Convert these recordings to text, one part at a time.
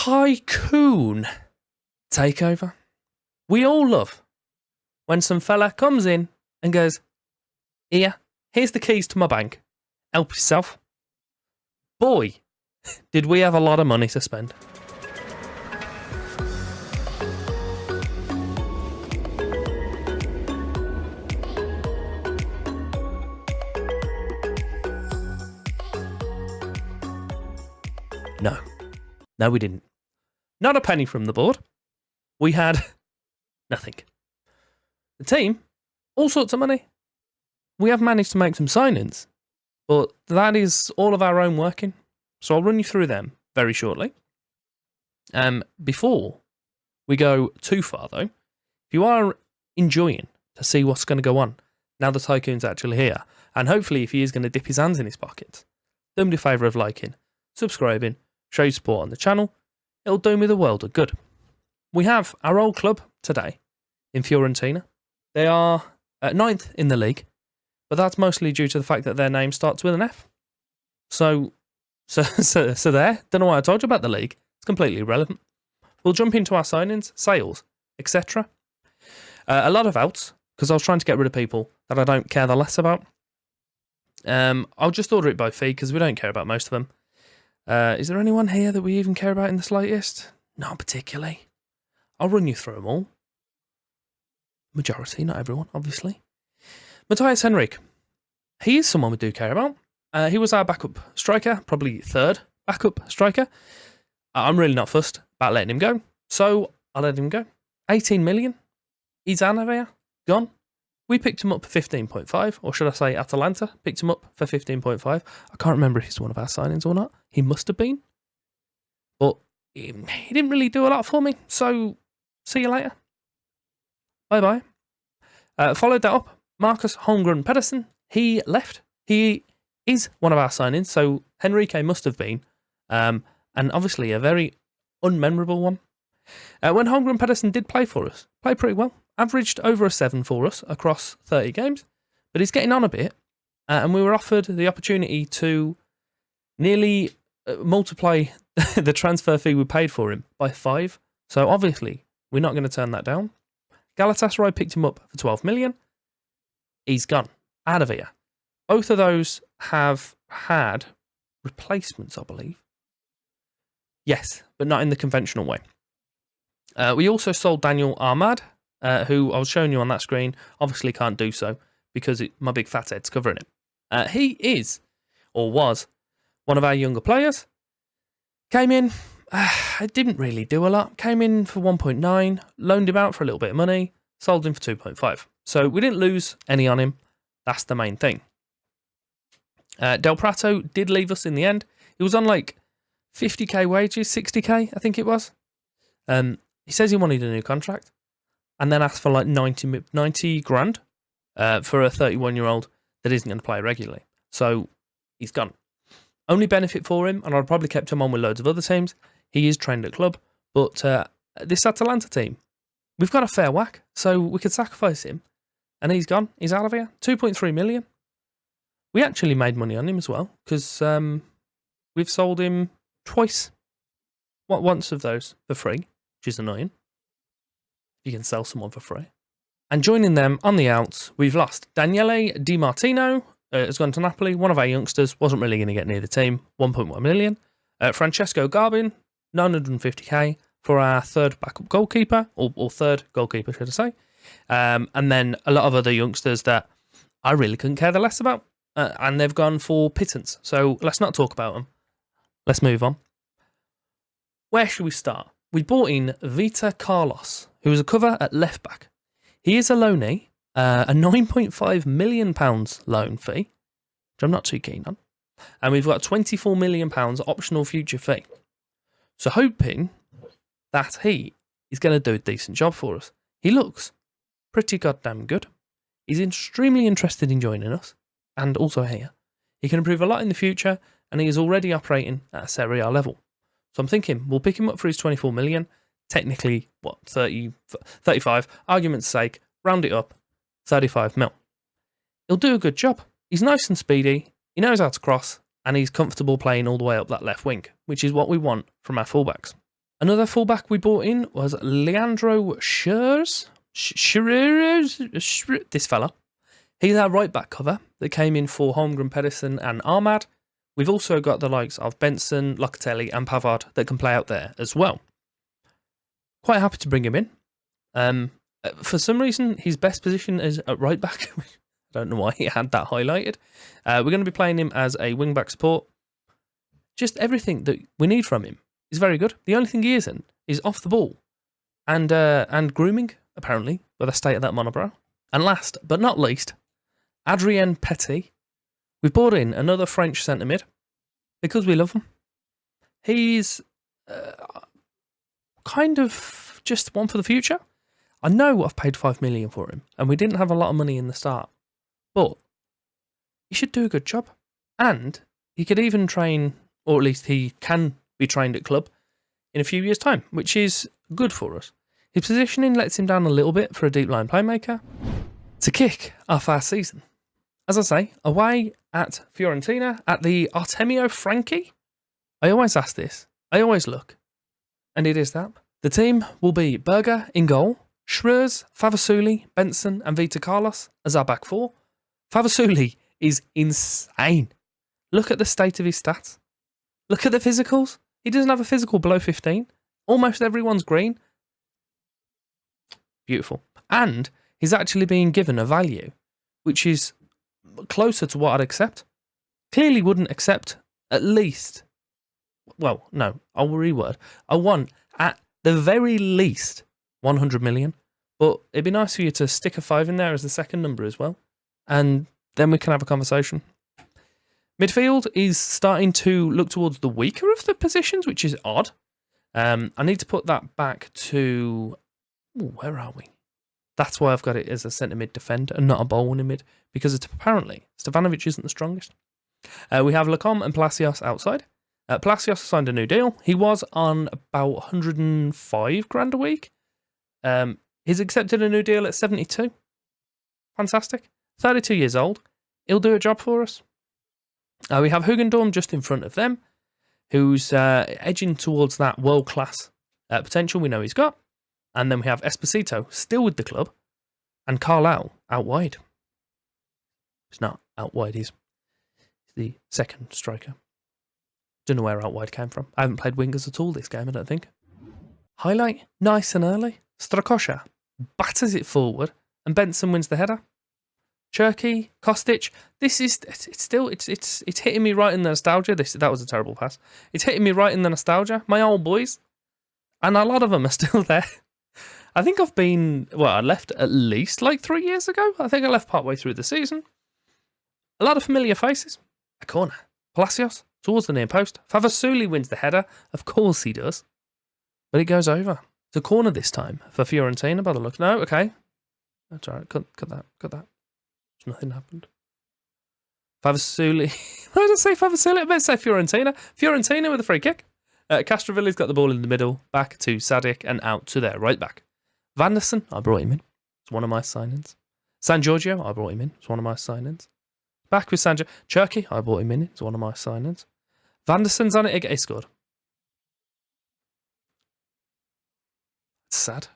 Tycoon Takeover. We all love when some fella comes in and goes, here's the keys to my bank. Help yourself. Boy, did we have a lot of money to spend. No, we didn't. Not a penny from the board. We had nothing. The team, all sorts of money. We have managed to make some signings, but that is all of our own working. So I'll run you through them very shortly. Before we go too far, though, if you are enjoying to see what's going to go on now the Tycoon's actually here, and hopefully if he is going to dip his hands in his pockets, do me the favour of liking, subscribing, show your support on the channel. It'll do me the world of good. We have our old club today in Fiorentina. They are at 9th in the league, but that's mostly due to the fact that their name starts with an F. So there. Don't know what I told you about the league. It's completely irrelevant. We'll jump into our signings, sales, etc. A lot of outs, because I was trying to get rid of people that I don't care the less about. I'll just order it by fee, because we don't care about most of them. Is there anyone here that we even care about in the slightest? Not particularly. I'll run you through them all. Majority, not everyone, obviously. Matthias Henrique. He is someone we do care about. He was our backup striker, probably third backup striker. I'm really not fussed about letting him go, so I'll let him go. 18 million. He's out of here. Gone. We picked him up for 15.5, or should I say Atalanta picked him up for 15.5. I can't remember if he's one of our signings or not. He must have been. But he didn't really do a lot for me, so see you later. Bye-bye. Followed that up, Marcus Holmgren Pedersen. He left. He is one of our signings, so Henrique must have been. And obviously a very unmemorable one. When Holmgren Pedersen did play for us, played pretty well. Averaged over a 7 for us across 30 games, but he's getting on a bit, and we were offered the opportunity to nearly multiply the transfer fee we paid for him by 5, so obviously we're not going to turn that down. Galatasaray picked him up for 12 million. He's gone. Out of here. Both of those have had replacements, I believe. Yes, but not in the conventional way. We also sold Daniel Ahmad, who I was showing you on that screen. Obviously can't do so because my big fat head's covering it. He is, or was, one of our younger players. Came in, didn't really do a lot. Came in for 1.9, loaned him out for a little bit of money, sold him for 2.5. So we didn't lose any on him. That's the main thing. Del Prato did leave us in the end. He was on like 50k wages, 60k, I think it was. He says he wanted a new contract and then asked for like 90 grand for a 31-year-old that isn't going to play regularly. So he's gone. Only benefit for him, and I'd probably kept him on with loads of other teams. He is trained at club, but this Atalanta team, we've got a fair whack, so we could sacrifice him, and he's gone. He's out of here. 2.3 million. We actually made money on him as well, because we've sold him twice. Once of those for free, which is annoying. You can sell someone for free. And joining them on the outs, we've lost Daniele Di Martino, has gone to Napoli. One of our youngsters, wasn't really going to get near the team, 1.1 million. Francesco Garbin, 950k for our third backup goalkeeper, or third goalkeeper, should I say. And then a lot of other youngsters that I really couldn't care the less about. And they've gone for pittance. So let's not talk about them. Let's move on. Where should we start? We bought in Vita Carlos, who is a cover at left back. He is a loanee, a £9.5 million loan fee, which I'm not too keen on. And we've got £24 million optional future fee. So hoping that he is going to do a decent job for us. He looks pretty goddamn good. He's extremely interested in joining us, and also here. He can improve a lot in the future, and he is already operating at a Serie A level. So I'm thinking we'll pick him up for his 24 million. Technically, 35, argument's sake, round it up, 35 mil. He'll do a good job. He's nice and speedy, he knows how to cross, and he's comfortable playing all the way up that left wing, which is what we want from our fullbacks. Another fullback we bought in was Leandro Schurz. This fella. He's our right back cover that came in for Holmgren, Pedersen and Ahmad. We've also got the likes of Benson, Locatelli and Pavard that can play out there as well. Quite happy to bring him in. For some reason, his best position is at right back. I don't know why he had that highlighted. We're going to be playing him as a wing back support. Just everything that we need from him is very good. The only thing he isn't is off the ball and grooming, apparently, by the state of that monobrow. And last but not least, Adrien Petit. We've brought in another French centre mid because we love him. He's kind of just one for the future. I know I've paid 5 million for him, and we didn't have a lot of money in the start, but he should do a good job. And he could even train, or at least he can be trained at club in a few years' time, which is good for us. His positioning lets him down a little bit for a deep line playmaker to kick off our season. As I say, away at Fiorentina at the Artemio Franchi. I always ask this. I always look. And it is that. The team will be Berger in goal, Schreurs, Favasuli, Benson and Vita Carlos as our back four. Favasuli is insane. Look at the state of his stats. Look at the physicals. He doesn't have a physical below 15. Almost everyone's green. Beautiful. And he's actually being given a value which is closer to what I'd accept. Clearly wouldn't accept at least, well, no, I'll reword. I want at the very least 100 million, but it'd be nice for you to stick a 5 in there as the second number as well, and then we can have a conversation. Midfield is starting to look towards the weaker of the positions, which is odd. I need to put that back to... Ooh, where are we? That's why I've got it as a centre mid defender and not a ball winning mid, because it's apparently Stefanovic isn't the strongest. We have Lacombe and Palacios outside. Palacios signed a new deal. He was on about 105 grand a week. He's accepted a new deal at 72. Fantastic. 32 years old. He'll do a job for us. We have Hugendorm just in front of them, who's edging towards that world-class potential we know he's got. And then we have Esposito still with the club, and Carlisle out wide. He's not out wide, he's the second striker. Don't know where out wide came from. I haven't played wingers at all this game, I don't think. Highlight, nice and early. Strakosha batters it forward, and Benson wins the header. Cherky, Kostic. This is it's hitting me right in the nostalgia. That was a terrible pass. It's hitting me right in the nostalgia. My old boys, and a lot of them are still there. I think I left at least like 3 years ago. I think I left partway through the season. A lot of familiar faces. A corner. Palacios towards the near post. Favasuli wins the header. Of course he does. But it goes over. It's a corner this time for Fiorentina by the look. No, okay. That's all right. Cut that. Nothing happened. Favasuli. Why did I say Favasuli? I meant to say Fiorentina. Fiorentina with a free kick. Castrovilli's got the ball in the middle. Back to Sadik and out to their right back. Vanderson, I brought him in. It's one of my signings. San Giorgio, I brought him in. It's one of my signings. Back with San Giorgio. Cherky, I brought him in. It's one of my signings. Vanderson's on it. He scored. It's sad.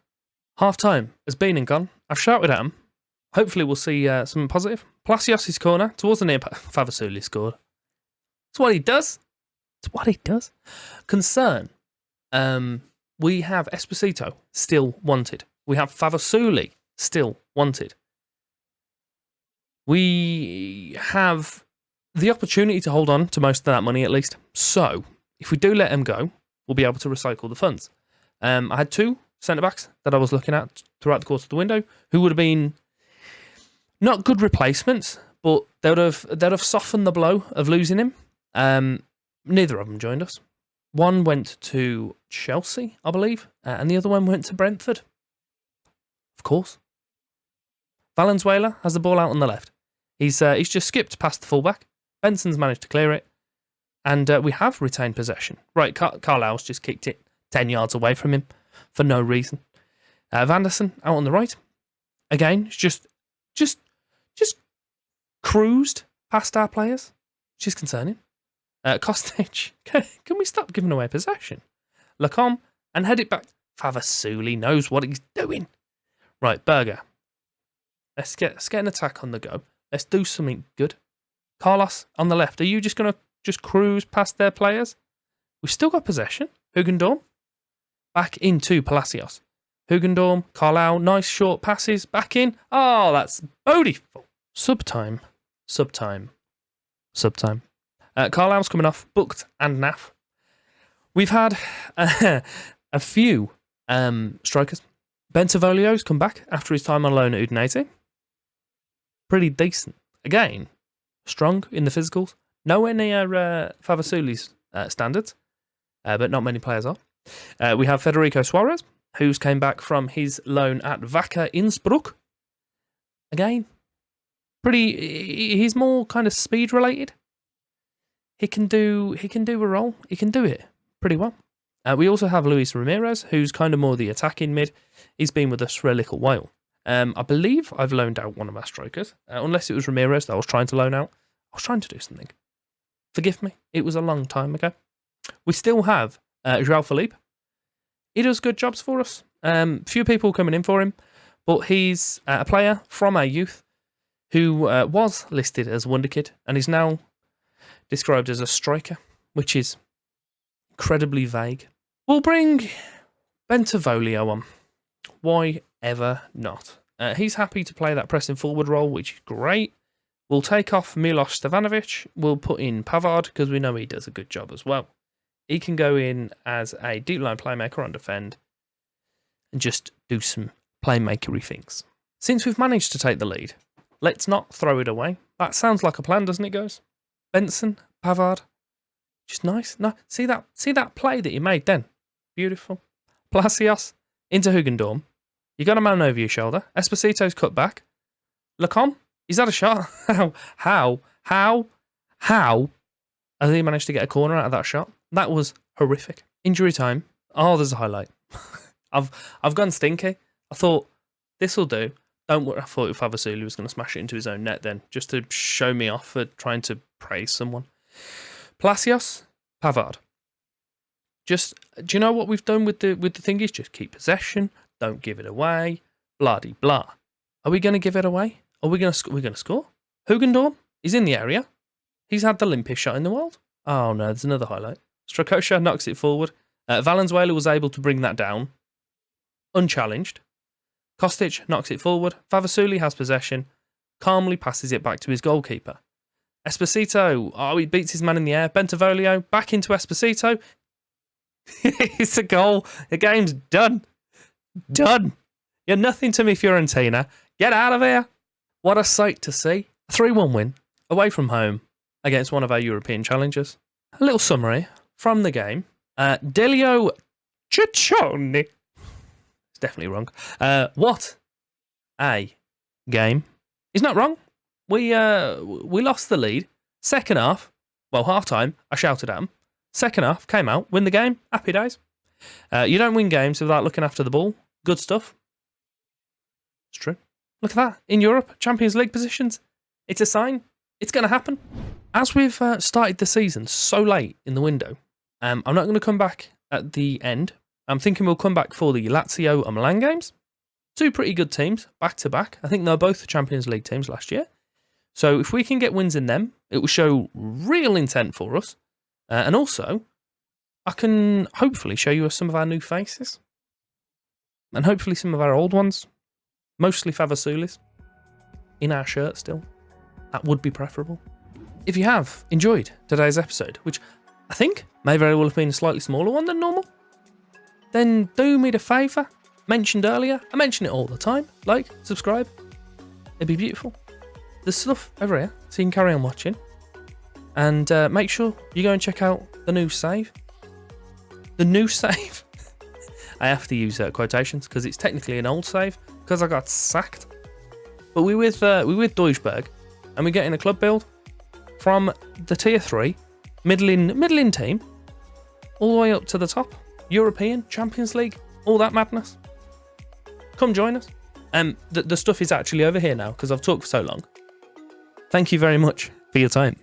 Half time has been and gone. I've shouted at him. Hopefully we'll see something positive. Palacios' corner towards the near Favasuli scored. It's what he does. It's what he does. Concern. We have Esposito still wanted. We have Favasuli still wanted. We have the opportunity to hold on to most of that money at least. So, if we do let him go, we'll be able to recycle the funds. I had 2 centre-backs that I was looking at throughout the course of the window who would have been not good replacements, but they would have softened the blow of losing him. Neither of them joined us. One went to Chelsea, I believe, and the other one went to Brentford. Of course. Valenzuela has the ball out on the left. He's just skipped past the fullback. Benson's managed to clear it, and we have retained possession. Right, Carlisle's just kicked it 10 yards away from him for no reason. Vanderson out on the right. Again, just cruised past our players, which is concerning. Kostic, can we stop giving away possession? Lacombe and head it back. Favasuli knows what he's doing. Right, Berger. Let's get an attack on the go. Let's do something good. Carlos on the left. Are you just going to just cruise past their players? We've still got possession. Hugendorm. Back into Palacios. Hugendorm, Carlau, nice short passes. Back in. Oh, that's beautiful. Subtime. Carlisle's coming off. Booked and Naff. We've had a few strikers. Bentavolio's come back after his time on loan at Udinese. Pretty decent. Again, strong in the physicals. Nowhere near Favasuli's standards, but not many players are. We have Federico Suarez, who's came back from his loan at Wacker Innsbruck. Again, he's more kind of speed related. He can do a role. He can do it pretty well. We also have Luis Ramirez, who's kind of more the attacking mid. He's been with us for a little while. I believe I've loaned out one of our strikers, unless it was Ramirez that I was trying to loan out. I was trying to do something. Forgive me. It was a long time ago. We still have João Felipe. He does good jobs for us. Few people coming in for him, but he's a player from our youth who was listed as a wonder kid and is now described as a striker, which is incredibly vague. We'll bring Bentavolio on. Why ever not? He's happy to play that pressing forward role, which is great. We'll take off Milos Stevanovic. We'll put in Pavard because we know he does a good job as well. He can go in as a deep line playmaker on defend and just do some playmakery things. Since we've managed to take the lead, let's not throw it away. That sounds like a plan, doesn't it, guys? Benson, Pavard, just nice. No, see that play that you made then? Beautiful. Palacios into Hugendorm. You got a man over your shoulder. Esposito's cut back. Lacombe, he's had a shot. How has he managed to get a corner out of that shot? That was horrific. Injury time. Oh, there's a highlight. I've gone stinky. I thought this will do. Don't worry. I thought Favasuli was going to smash it into his own net then, just to show me off for trying to praise someone. Palacios, Pavard. Just, do you know what we've done with the thingies? Just keep possession. Don't give it away. Blah de blah. Are we going to give it away? Are we going to score? Hugendorm is in the area. He's had the limpiest shot in the world. Oh no, there's another highlight. Strakosha knocks it forward. Valenzuela was able to bring that down, unchallenged. Kostic knocks it forward. Favasuli has possession, calmly passes it back to his goalkeeper. Esposito, he beats his man in the air. Bentavolio back into Esposito. It's a goal. The game's done. Done. You're nothing to me, Fiorentina. Get out of here. What a sight to see. A 3-1 win away from home against one of our European challengers. A little summary from the game. Delio Ciccione. It's definitely wrong. What a game. He's not wrong. We lost the lead. Second half, well, half time, I shouted at him. Second half, came out, win the game. Happy days. You don't win games without looking after the ball. Good stuff. It's true. Look at that. In Europe, Champions League positions. It's a sign. It's going to happen. As we've started the season so late in the window, I'm not going to come back at the end. I'm thinking we'll come back for the Lazio and Milan games. Two pretty good teams, back to back. I think they're both Champions League teams last year. So if we can get wins in them, it will show real intent for us. And also, I can hopefully show you some of our new faces. And hopefully some of our old ones. Mostly Favasulis. In our shirt still. That would be preferable. If you have enjoyed today's episode, which I think may very well have been a slightly smaller one than normal, then do me the favour. Mentioned earlier. I mention it all the time. Like, subscribe. It'd be beautiful. There's stuff over here, so you can carry on watching. And make sure you go and check out the new save. The new save. I have to use quotations because it's technically an old save because I got sacked. But we're with Duisburg, and we're getting a club build from the tier 3 middling team all the way up to the top. European, Champions League, all that madness. Come join us. The stuff is actually over here now because I've talked for so long. Thank you very much for your time.